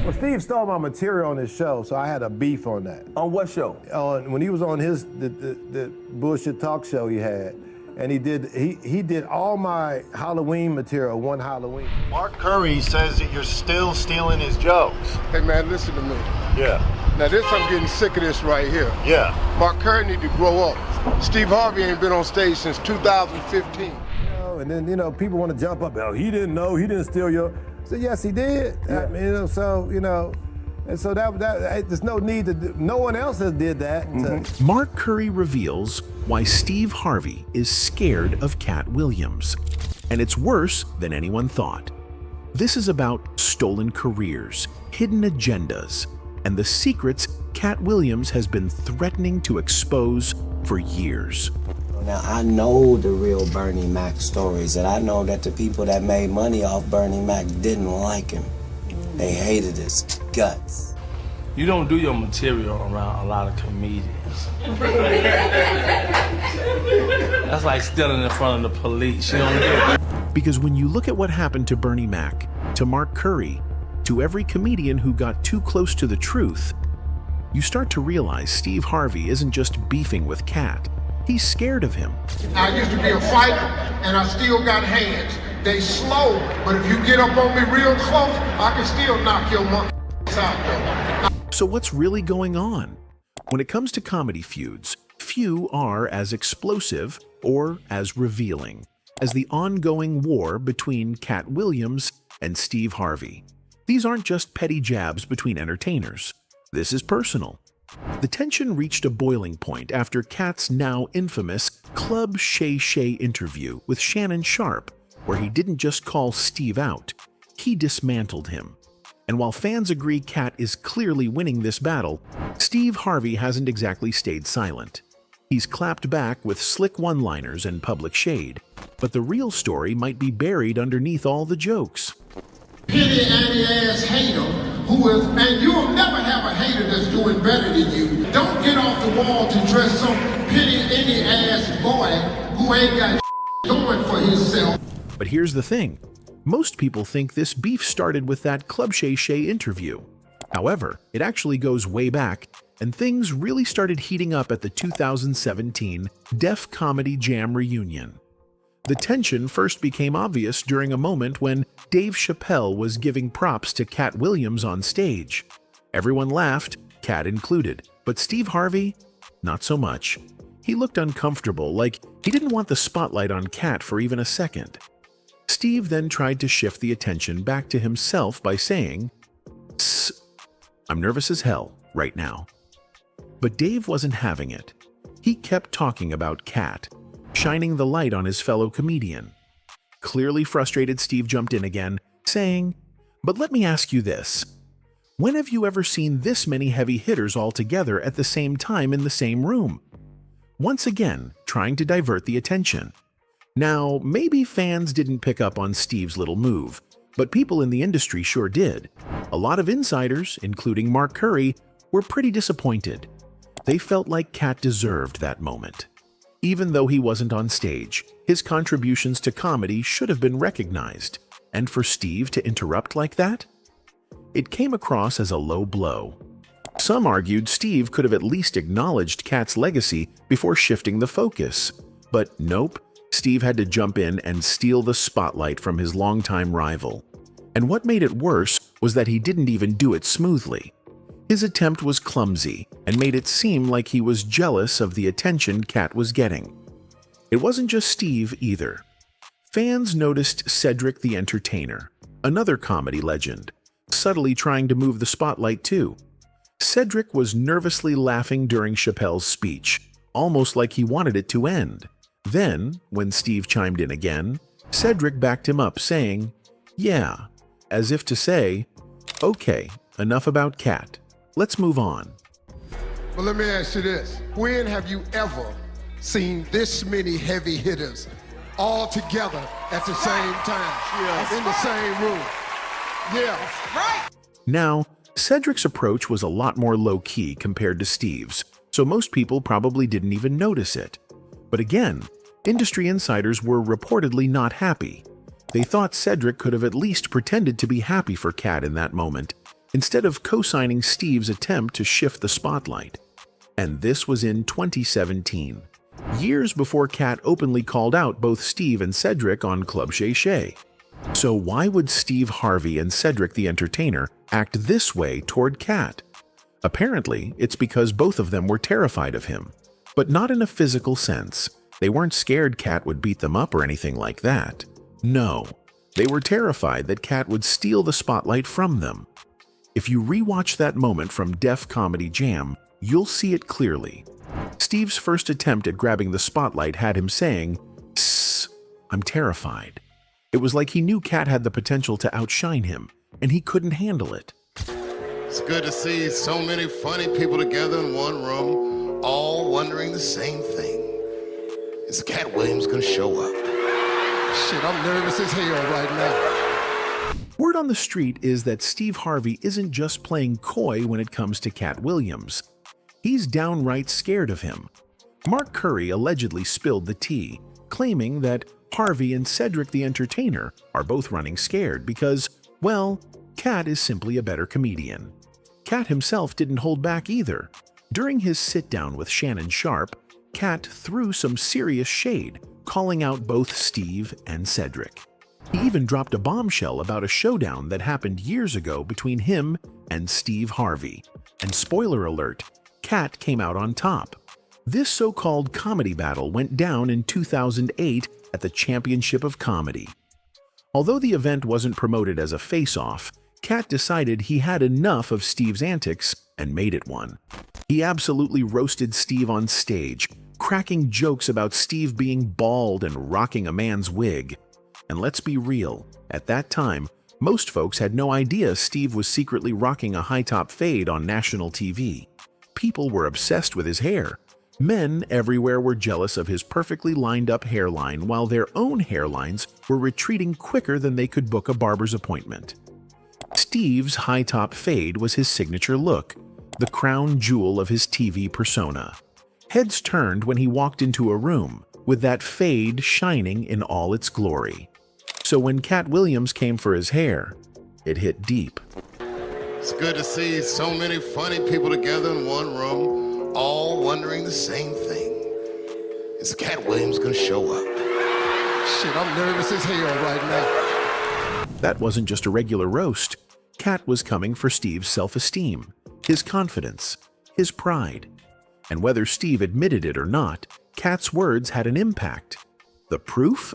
Well, Steve stole my material on his show, so I had a beef on that. On what show? When he was on the bullshit talk show he had, and he did all my Halloween material one Halloween. Mark Curry says that you're still stealing his jokes. Hey man, listen to me. Yeah. Now I'm getting sick of this right here. Yeah. Mark Curry need to grow up. Steve Harvey ain't been on stage since 2015. And then, people want to jump up. Oh, he didn't know. He didn't steal your. So yes, he did. Yeah. And so that there's no need to. No one else has did that. Mm-hmm. Mark Curry reveals why Steve Harvey is scared of Katt Williams, and it's worse than anyone thought. This is about stolen careers, hidden agendas, and the secrets Katt Williams has been threatening to expose for years. Now, I know the real Bernie Mac stories, and I know that the people that made money off Bernie Mac didn't like him. They hated his guts. You don't do your material around a lot of comedians. That's like stealing in front of the police. You don't get it. Because when you look at what happened to Bernie Mac, to Mark Curry, to every comedian who got too close to the truth, you start to realize Steve Harvey isn't just beefing with Katt. He's scared of him. I used to be a fighter, and I still got hands. They slow, but if you get up on me real close, I can still knock your monkey out though. So what's really going on? When it comes to comedy feuds, few are as explosive or as revealing as the ongoing war between Katt Williams and Steve Harvey. These aren't just petty jabs between entertainers. This is personal. The tension reached a boiling point after Katt's now infamous Club Shay Shay interview with Shannon Sharpe, where he didn't just call Steve out, he dismantled him. And while fans agree Katt is clearly winning this battle, Steve Harvey hasn't exactly stayed silent. He's clapped back with slick one-liners and public shade, but the real story might be buried underneath all the jokes. Pity ass hater who is, and you'll never have a hater that's doing better than you. Don't get off the wall to dress some pity any ass boy who ain't got going for himself. But here's the thing. Most people think this beef started with that Club Shay Shay interview. However, it actually goes way back, and things really started heating up at the 2017 Def Comedy Jam reunion. The tension first became obvious during a moment when Dave Chappelle was giving props to Katt Williams on stage. Everyone laughed, Katt included, but Steve Harvey, not so much. He looked uncomfortable, like he didn't want the spotlight on Katt for even a second. Steve then tried to shift the attention back to himself by saying, "I'm nervous as hell right now." But Dave wasn't having it. He kept talking about Katt, shining the light on his fellow comedian. Clearly frustrated, Steve jumped in again, saying, "But let me ask you this. When have you ever seen this many heavy hitters all together at the same time in the same room?" Once again, trying to divert the attention. Now, maybe fans didn't pick up on Steve's little move, but people in the industry sure did. A lot of insiders, including Mark Curry, were pretty disappointed. They felt like Katt deserved that moment. Even though he wasn't on stage, his contributions to comedy should have been recognized, and for Steve to interrupt like that? It came across as a low blow. Some argued Steve could have at least acknowledged Katt's legacy before shifting the focus. But nope, Steve had to jump in and steal the spotlight from his longtime rival. And what made it worse was that he didn't even do it smoothly. His attempt was clumsy and made it seem like he was jealous of the attention Katt was getting. It wasn't just Steve either. Fans noticed Cedric the Entertainer, another comedy legend, subtly trying to move the spotlight too. Cedric was nervously laughing during Chappelle's speech, almost like he wanted it to end. Then, when Steve chimed in again, Cedric backed him up, saying, "Yeah," as if to say, "Okay, enough about Katt. Let's move on." But let me ask you this. When have you ever seen this many heavy hitters all together at the same time? In the same room. Yeah. Right. Now, Cedric's approach was a lot more low-key compared to Steve's, so most people probably didn't even notice it. But again, industry insiders were reportedly not happy. They thought Cedric could have at least pretended to be happy for Katt in that moment, instead of co-signing Steve's attempt to shift the spotlight. And this was in 2017, years before Katt openly called out both Steve and Cedric on Club Shay Shay. So why would Steve Harvey and Cedric the Entertainer act this way toward Katt? Apparently, it's because both of them were terrified of him, but not in a physical sense. They weren't scared Katt would beat them up or anything like that. No, they were terrified that Katt would steal the spotlight from them. If you rewatch that moment from Def Comedy Jam, you'll see it clearly. Steve's first attempt at grabbing the spotlight had him saying, "Sss, I'm terrified." It was like he knew Katt had the potential to outshine him, and he couldn't handle it. It's good to see so many funny people together in one room, all wondering the same thing. Is Katt Williams gonna show up? Shit, I'm nervous as hell right now. Word on the street is that Steve Harvey isn't just playing coy when it comes to Katt Williams. He's downright scared of him. Mark Curry allegedly spilled the tea, claiming that Harvey and Cedric the Entertainer are both running scared because, well, Katt is simply a better comedian. Katt himself didn't hold back either. During his sit-down with Shannon Sharpe, Katt threw some serious shade, calling out both Steve and Cedric. He even dropped a bombshell about a showdown that happened years ago between him and Steve Harvey. And spoiler alert, Katt came out on top. This so-called comedy battle went down in 2008 at the Championship of Comedy. Although the event wasn't promoted as a face-off, Katt decided he had enough of Steve's antics and made it one. He absolutely roasted Steve on stage, cracking jokes about Steve being bald and rocking a man's wig. And let's be real, at that time, most folks had no idea Steve was secretly rocking a high-top fade on national TV. People were obsessed with his hair. Men everywhere were jealous of his perfectly lined-up hairline, while their own hairlines were retreating quicker than they could book a barber's appointment. Steve's high-top fade was his signature look, the crown jewel of his TV persona. Heads turned when he walked into a room, with that fade shining in all its glory. So when Katt Williams came for his hair, it hit deep. It's good to see so many funny people together in one room, all wondering the same thing. Is Katt Williams gonna show up? Shit, I'm nervous as hell right now. That wasn't just a regular roast. Katt was coming for Steve's self-esteem, his confidence, his pride. And whether Steve admitted it or not, Katt's words had an impact. The proof?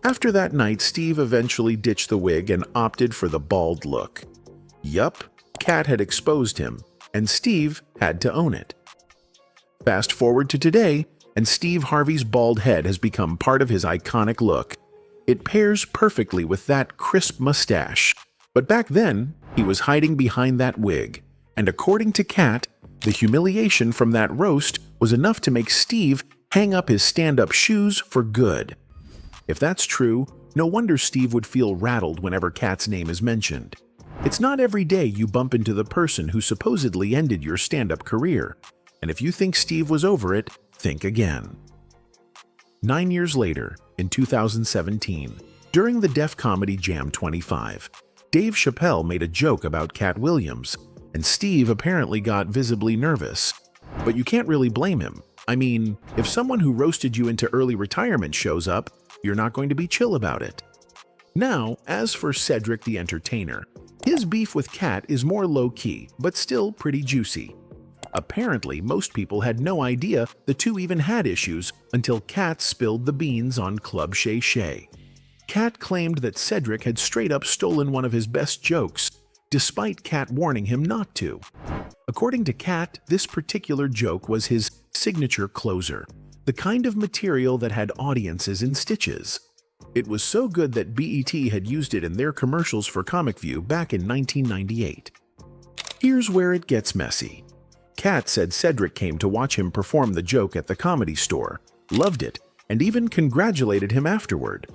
After that night, Steve eventually ditched the wig and opted for the bald look. Yup, Katt had exposed him, and Steve had to own it. Fast forward to today, and Steve Harvey's bald head has become part of his iconic look. It pairs perfectly with that crisp mustache. But back then, he was hiding behind that wig, and according to Katt, the humiliation from that roast was enough to make Steve hang up his stand-up shoes for good. If that's true, no wonder Steve would feel rattled whenever Katt's name is mentioned. It's not every day you bump into the person who supposedly ended your stand-up career, and if you think Steve was over it, think again. 9 years later, in 2017, during the Def Comedy Jam 25, Dave Chappelle made a joke about Katt Williams, and Steve apparently got visibly nervous. But you can't really blame him. I mean, if someone who roasted you into early retirement shows up, you're not going to be chill about it. Now, as for Cedric the Entertainer, his beef with Katt is more low-key, but still pretty juicy. Apparently, most people had no idea the two even had issues until Katt spilled the beans on Club Shay Shay. Katt claimed that Cedric had straight up stolen one of his best jokes, despite Katt warning him not to. According to Katt, this particular joke was his signature closer, the kind of material that had audiences in stitches. It was so good that BET had used it in their commercials for Comic View back in 1998. Here's where it gets messy. Katt said Cedric came to watch him perform the joke at the Comedy Store, loved it, and even congratulated him afterward.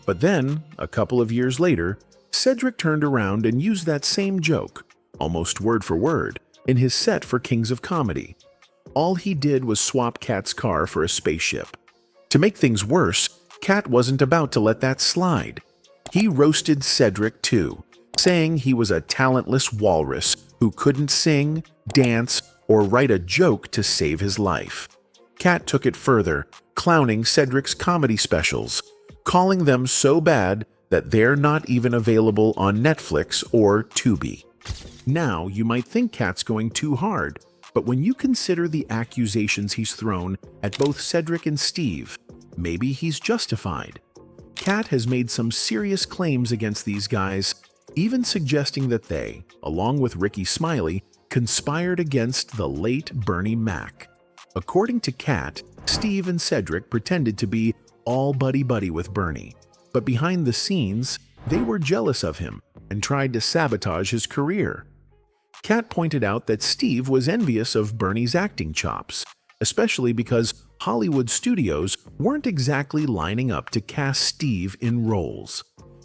But then, a couple of years later, Cedric turned around and used that same joke, almost word for word, in his set for Kings of Comedy. All he did was swap Katt's car for a spaceship. To make things worse, Katt wasn't about to let that slide. He roasted Cedric too, saying he was a talentless walrus who couldn't sing, dance, or write a joke to save his life. Katt took it further, clowning Cedric's comedy specials, calling them so bad that they're not even available on Netflix or Tubi. Now, you might think Katt's going too hard, but when you consider the accusations he's thrown at both Cedric and Steve, maybe he's justified. Katt has made some serious claims against these guys, even suggesting that they, along with Ricky Smiley, conspired against the late Bernie Mac. According to Katt, Steve and Cedric pretended to be all buddy-buddy with Bernie, but behind the scenes, they were jealous of him and tried to sabotage his career. Katt pointed out that Steve was envious of Bernie's acting chops, especially because Hollywood studios weren't exactly lining up to cast Steve in roles.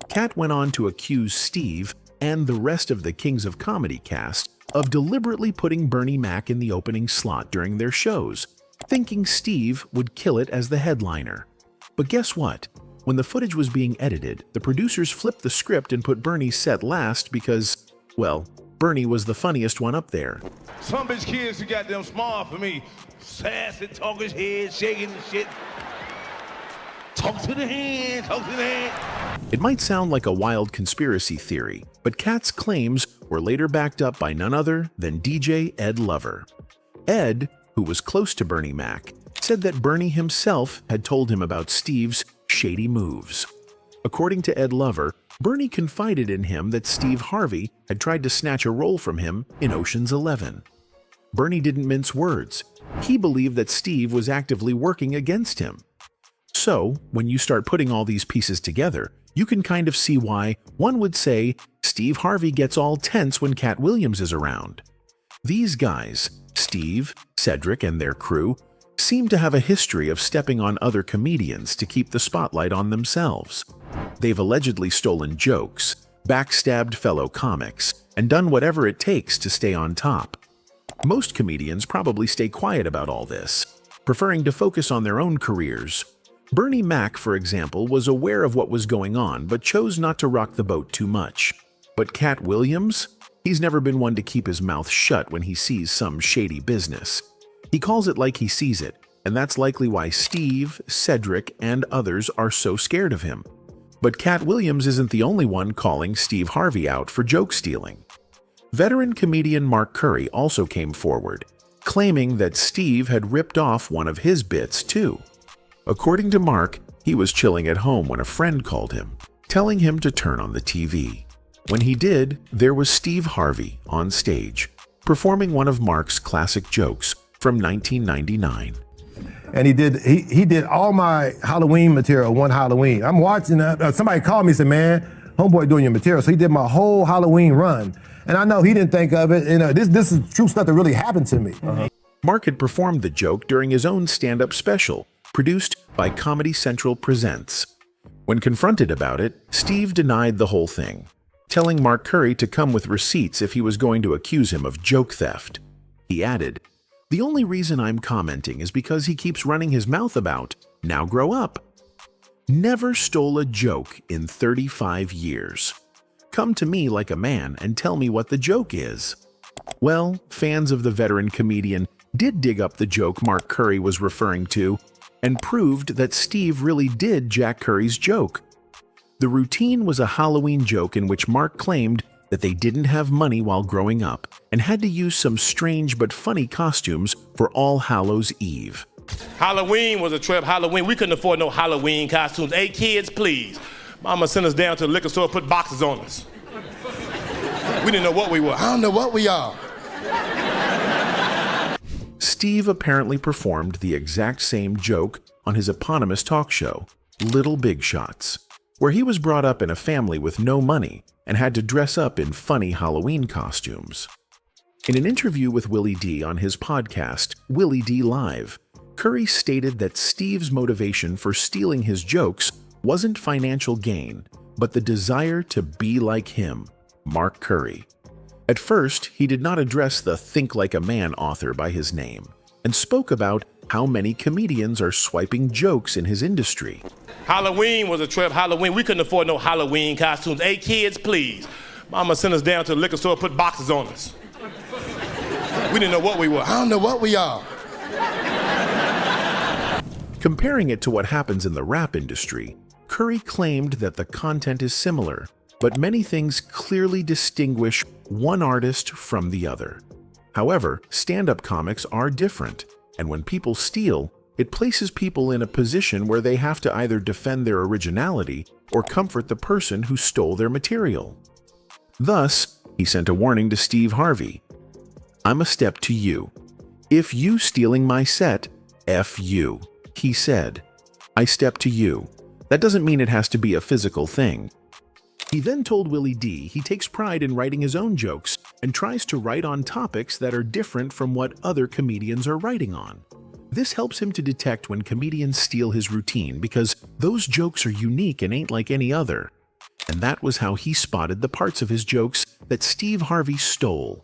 Katt went on to accuse Steve and the rest of the Kings of Comedy cast of deliberately putting Bernie Mac in the opening slot during their shows, thinking Steve would kill it as the headliner. But guess what? When the footage was being edited, the producers flipped the script and put Bernie's set last because, well, Bernie was the funniest one up there. Some bitch kids who got them smart for me. Sassy, talking head, shaking the shit. Talk to the hand, talk to the hand. It might sound like a wild conspiracy theory, but Katt's claims were later backed up by none other than DJ Ed Lover. Ed, who was close to Bernie Mac, said that Bernie himself had told him about Steve's shady moves. According to Ed Lover, Bernie confided in him that Steve Harvey had tried to snatch a role from him in Ocean's 11. Bernie didn't mince words. He believed that Steve was actively working against him. So, when you start putting all these pieces together, you can kind of see why one would say Steve Harvey gets all tense when Katt Williams is around. These guys, Steve, Cedric, and their crew, seem to have a history of stepping on other comedians to keep the spotlight on themselves. They've allegedly stolen jokes, backstabbed fellow comics, and done whatever it takes to stay on top. Most comedians probably stay quiet about all this, preferring to focus on their own careers. Bernie Mac, for example, was aware of what was going on but chose not to rock the boat too much. But Katt Williams? He's never been one to keep his mouth shut when he sees some shady business. He calls it like he sees it, and that's likely why Steve, Cedric, and others are so scared of him. But Katt Williams isn't the only one calling Steve Harvey out for joke stealing. Veteran comedian Mark Curry also came forward, claiming that Steve had ripped off one of his bits too. According to Mark, he was chilling at home when a friend called him, telling him to turn on the TV. When he did, there was Steve Harvey on stage, performing one of Mark's classic jokes from 1999. And he did all my Halloween material one Halloween. I'm watching, somebody called me and said, man, homeboy doing your material. So he did my whole Halloween run. And I know he didn't think of it. This is true stuff that really happened to me. Mark had performed the joke during his own stand-up special, produced by Comedy Central Presents. When confronted about it, Steve denied the whole thing, telling Mark Curry to come with receipts if he was going to accuse him of joke theft. He added, "The only reason I'm commenting is because he keeps running his mouth about, now grow up." Never stole a joke in 35 years. Come to me like a man and tell me what the joke is. Well, fans of the veteran comedian did dig up the joke Mark Curry was referring to and proved that Steve really did Jack Curry's joke. The routine was a Halloween joke in which Mark claimed that they didn't have money while growing up and had to use some strange but funny costumes for All Hallows Eve. Halloween was a trip. Halloween, we couldn't afford no Halloween costumes. Hey, kids, please. Mama sent us down to the liquor store, put boxes on us. We didn't know what we were. I don't know what we are. Steve apparently performed the exact same joke on his eponymous talk show, Little Big Shots, where he was brought up in a family with no money and had to dress up in funny Halloween costumes. In an interview with Willie D on his podcast, Willie D Live, Curry stated that Steve's motivation for stealing his jokes wasn't financial gain, but the desire to be like him, Mark Curry. At first, he did not address the Think Like a Man author by his name, and spoke about how many comedians are swiping jokes in his industry. Halloween was a trip. Halloween, we couldn't afford no Halloween costumes. Hey, kids, please. Mama sent us down to the liquor store, put boxes on us. We didn't know what we were. I don't know what we are. Comparing it to what happens in the rap industry, Curry claimed that the content is similar, but many things clearly distinguish one artist from the other. However, stand-up comics are different, and when people steal, it places people in a position where they have to either defend their originality or comfort the person who stole their material. Thus, he sent a warning to Steve Harvey. "I'm a step to you. If you stealing my set, F you," he said. "I step to you. That doesn't mean it has to be a physical thing." He then told Willie D he takes pride in writing his own jokes and tries to write on topics that are different from what other comedians are writing on. This helps him to detect when comedians steal his routine because those jokes are unique and ain't like any other. And that was how he spotted the parts of his jokes that Steve Harvey stole.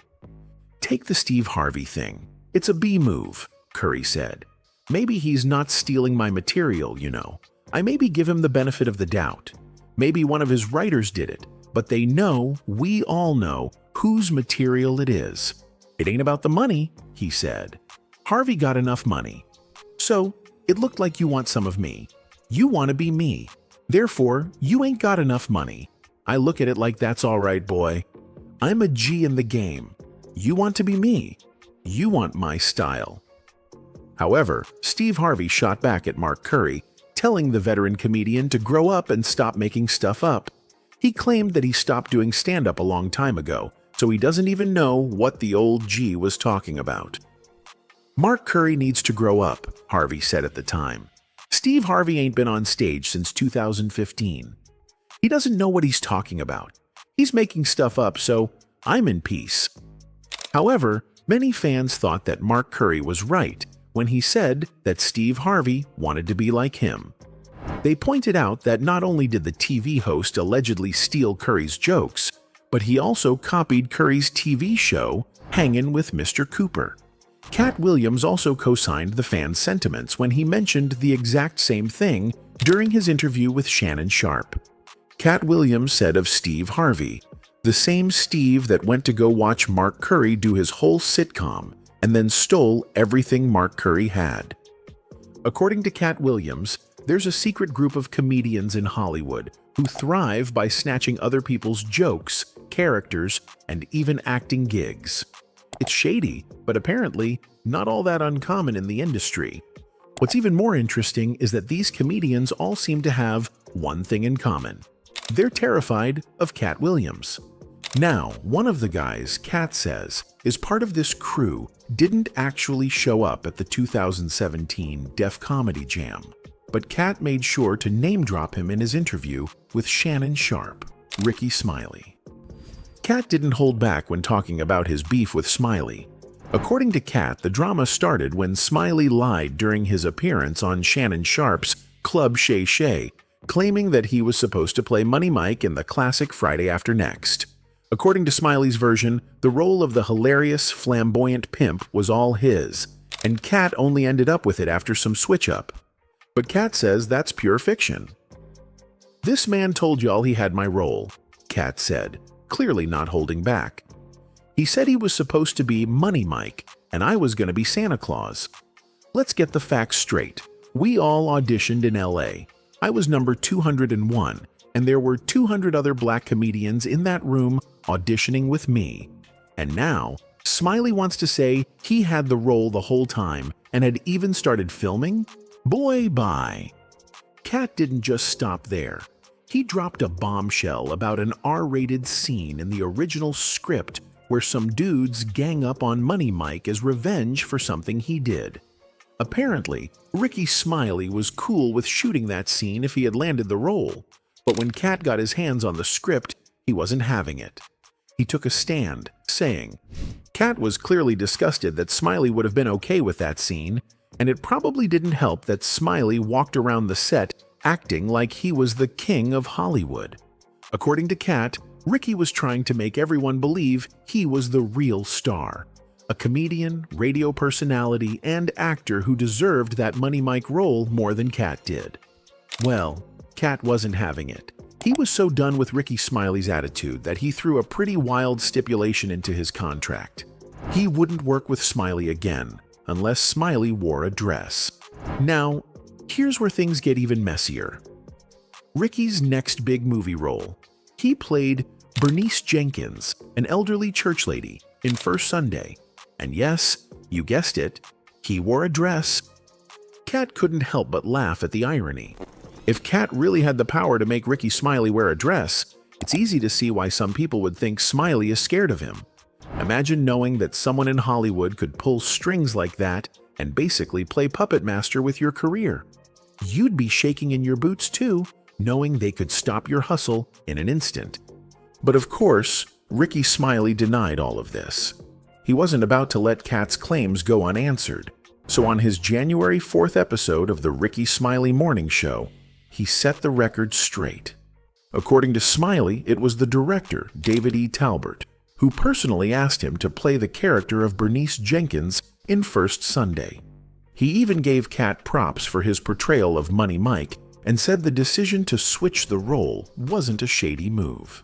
"Take the Steve Harvey thing. It's a B move," Curry said. "Maybe he's not stealing my material, you know. I maybe give him the benefit of the doubt. Maybe one of his writers did it, but they know, we all know, whose material it is. It ain't about the money," he said. "Harvey got enough money. So, it looked like you want some of me. You want to be me. Therefore, you ain't got enough money. I look at it like that's all right, boy. I'm a G in the game. You want to be me. You want my style." However, Steve Harvey shot back at Mark Curry, telling the veteran comedian to grow up and stop making stuff up. He claimed that he stopped doing stand-up a long time ago, so he doesn't even know what the old G was talking about. "Mark Curry needs to grow up," Harvey said at the time. "Steve Harvey ain't been on stage since 2015. He doesn't know what he's talking about. He's making stuff up, so I'm in peace." However, many fans thought that Mark Curry was right when he said that Steve Harvey wanted to be like him. They pointed out that not only did the TV host allegedly steal Curry's jokes, but he also copied Curry's TV show, Hangin' with Mr. Cooper. Katt Williams also co-signed the fans' sentiments when he mentioned the exact same thing during his interview with Shannon Sharpe. Katt Williams said of Steve Harvey, "The same Steve that went to go watch Mark Curry do his whole sitcom and then stole everything Mark Curry had." According to Katt Williams, there's a secret group of comedians in Hollywood who thrive by snatching other people's jokes, characters, and even acting gigs. It's shady, but apparently not all that uncommon in the industry. What's even more interesting is that these comedians all seem to have one thing in common. They're terrified of Katt Williams. Now, one of the guys, Katt says, is part of this crew didn't actually show up at the 2017 Def Comedy Jam, but Katt made sure to name-drop him in his interview with Shannon Sharpe, Ricky Smiley. Katt didn't hold back when talking about his beef with Smiley. According to Katt, the drama started when Smiley lied during his appearance on Shannon Sharpe's Club Shay Shay, claiming that he was supposed to play Money Mike in the classic Friday After Next. According to Smiley's version, the role of the hilarious, flamboyant pimp was all his, and Katt only ended up with it after some switch-up. But Katt says that's pure fiction. "This man told y'all he had my role," Katt said, clearly not holding back. "He said he was supposed to be Money Mike, and I was going to be Santa Claus. Let's get the facts straight. We all auditioned in LA. I was number 201, and there were 200 other black comedians in that room auditioning with me. And now, Smiley wants to say he had the role the whole time and had even started filming? Boy, bye." Katt didn't just stop there. He dropped a bombshell about an R-rated scene in the original script where some dudes gang up on Money Mike as revenge for something he did. Apparently, Ricky Smiley was cool with shooting that scene if he had landed the role, but when Katt got his hands on the script, he wasn't having it. He took a stand, saying, Katt was clearly disgusted that Smiley would have been okay with that scene, and it probably didn't help that Smiley walked around the set acting like he was the king of Hollywood. According to Katt, Ricky was trying to make everyone believe he was the real star, a comedian, radio personality, and actor who deserved that Money Mike role more than Katt did. Well, Katt wasn't having it. He was so done with Ricky Smiley's attitude that he threw a pretty wild stipulation into his contract. He wouldn't work with Smiley again unless Smiley wore a dress. Now, here's where things get even messier. Ricky's next big movie role. He played Bernice Jenkins, an elderly church lady, in First Sunday. And yes, you guessed it, he wore a dress. Katt couldn't help but laugh at the irony. If Katt really had the power to make Ricky Smiley wear a dress, it's easy to see why some people would think Smiley is scared of him. Imagine knowing that someone in Hollywood could pull strings like that and basically play puppet master with your career. You'd be shaking in your boots too, knowing they could stop your hustle in an instant. But of course, Ricky Smiley denied all of this. He wasn't about to let Katt's claims go unanswered. So on his January 4th episode of the Ricky Smiley Morning Show, he set the record straight. According to Smiley, it was the director, David E. Talbert, who personally asked him to play the character of Bernice Jenkins in First Sunday. He even gave Katt props for his portrayal of Money Mike and said the decision to switch the role wasn't a shady move.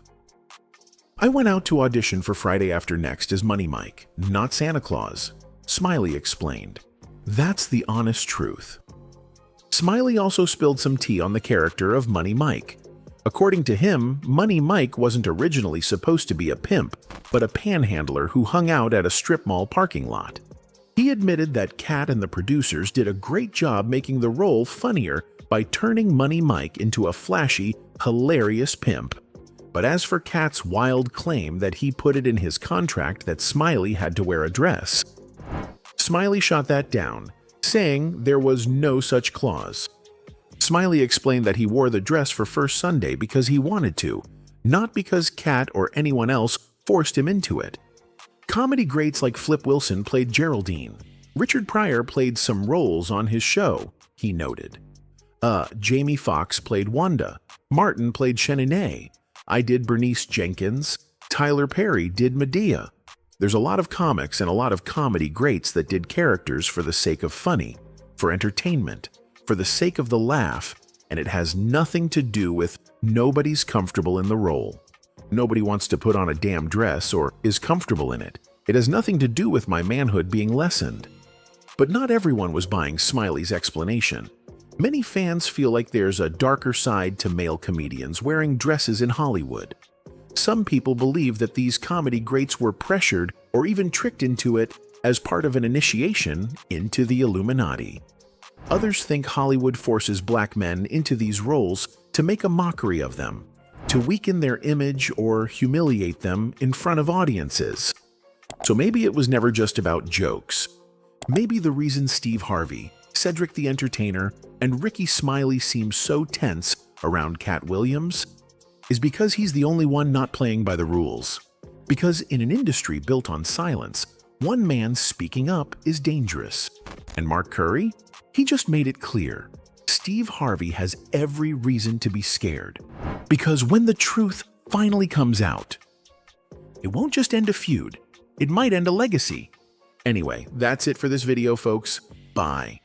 I went out to audition for Friday After Next as Money Mike, not Santa Claus, Smiley explained. That's the honest truth. Smiley also spilled some tea on the character of Money Mike. According to him, Money Mike wasn't originally supposed to be a pimp, but a panhandler who hung out at a strip mall parking lot. He admitted that Katt and the producers did a great job making the role funnier by turning Money Mike into a flashy, hilarious pimp. But as for Katt's wild claim that he put it in his contract that Smiley had to wear a dress, Smiley shot that down, saying there was no such clause. Smiley explained that he wore the dress for First Sunday because he wanted to, not because Katt or anyone else forced him into it. Comedy greats like Flip Wilson played Geraldine. Richard Pryor played some roles on his show, he noted. Jamie Foxx played Wanda. Martin played Shanae. I did Bernice Jenkins. Tyler Perry did Medea. There's a lot of comics and a lot of comedy greats that did characters for the sake of funny, for entertainment, for the sake of the laugh, and it has nothing to do with nobody's comfortable in the role. Nobody wants to put on a damn dress or is comfortable in it. It has nothing to do with my manhood being lessened. But not everyone was buying Smiley's explanation. Many fans feel like there's a darker side to male comedians wearing dresses in Hollywood. Some people believe that these comedy greats were pressured or even tricked into it as part of an initiation into the Illuminati. Others think Hollywood forces black men into these roles to make a mockery of them, to weaken their image or humiliate them in front of audiences. So maybe it was never just about jokes. Maybe the reason Steve Harvey, Cedric the Entertainer, and Ricky Smiley seem so tense around Katt Williams is because he's the only one not playing by the rules. Because in an industry built on silence, one man speaking up is dangerous. And Mark Curry? He just made it clear. Steve Harvey has every reason to be scared. Because when the truth finally comes out, it won't just end a feud, it might end a legacy. Anyway, that's it for this video, folks. Bye.